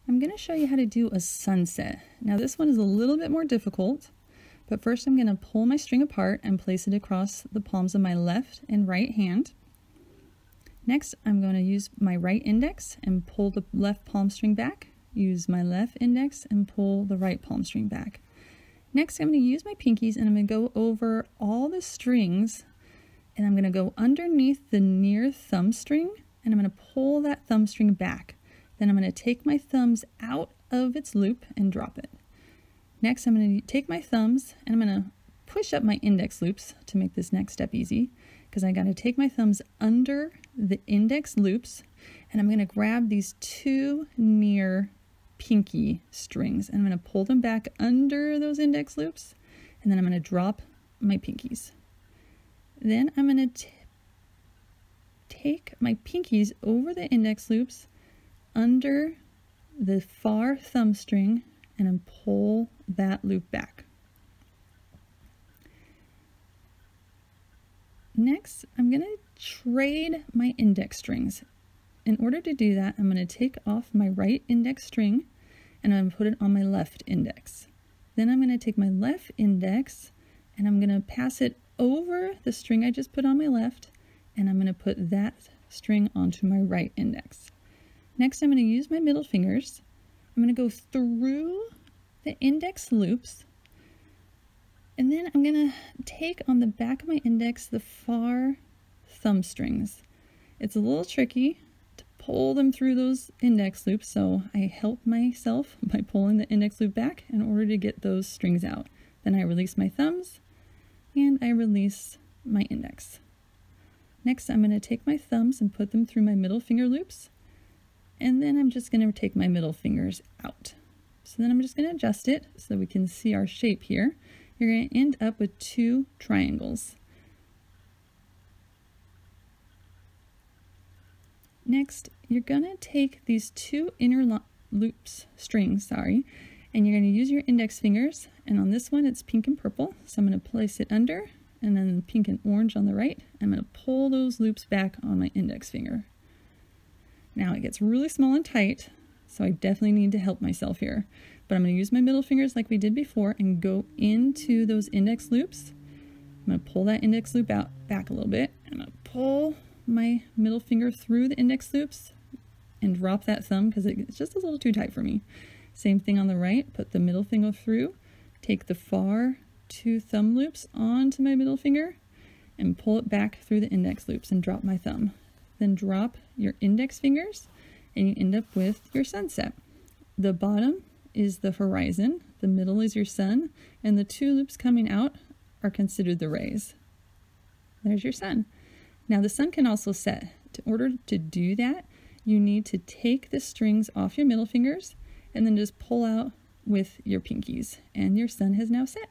I'm going to show you how to do a sunset. Now this one is a little bit more difficult, but first I'm going to pull my string apart and place it across the palms of my left and right hand. Next, I'm going to use my right index and pull the left palm string back. Use my left index and pull the right palm string back. Next, I'm going to use my pinkies and I'm going to go over all the strings and I'm going to go underneath the near thumb string and I'm going to pull that thumb string back. Then I'm going to take my thumbs out of its loop and drop it. Next, I'm going to take my thumbs and I'm going to push up my index loops to make this next step easy, because I got to take my thumbs under the index loops and I'm going to grab these two near pinky strings and I'm going to pull them back under those index loops and then I'm going to drop my pinkies. Then I'm going to take my pinkies over the index loops under the far thumb string and then pull that loop back. Next, I'm going to trade my index strings. In order to do that, I'm going to take off my right index string and I'm going to put it on my left index. Then I'm going to take my left index and I'm going to pass it over the string I just put on my left and I'm going to put that string onto my right index. Next, I'm going to use my middle fingers. I'm going to go through the index loops and then I'm going to take on the back of my index the far thumb strings. It's a little tricky to pull them through those index loops, so I help myself by pulling the index loop back in order to get those strings out. Then I release my thumbs and I release my index. Next, I'm going to take my thumbs and put them through my middle finger loops. And then I'm just going to take my middle fingers out. So then I'm just going to adjust it so that we can see our shape here. You're going to end up with two triangles. Next, you're going to take these two inner strings, and you're going to use your index fingers. And on this one, it's pink and purple. So I'm going to place it under, and then pink and orange on the right. I'm going to pull those loops back on my index finger. Now it gets really small and tight, so I definitely need to help myself here. But I'm going to use my middle fingers like we did before and go into those index loops. I'm going to pull that index loop out back a little bit. I'm going to pull my middle finger through the index loops and drop that thumb because it's just a little too tight for me. Same thing on the right, put the middle finger through, take the far two thumb loops onto my middle finger and pull it back through the index loops and drop my thumb. Then drop your index fingers and you end up with your sunset. The bottom is the horizon, the middle is your sun, and the two loops coming out are considered the rays. There's your sun. Now the sun can also set. In order to do that, you need to take the strings off your middle fingers and then just pull out with your pinkies, and your sun has now set.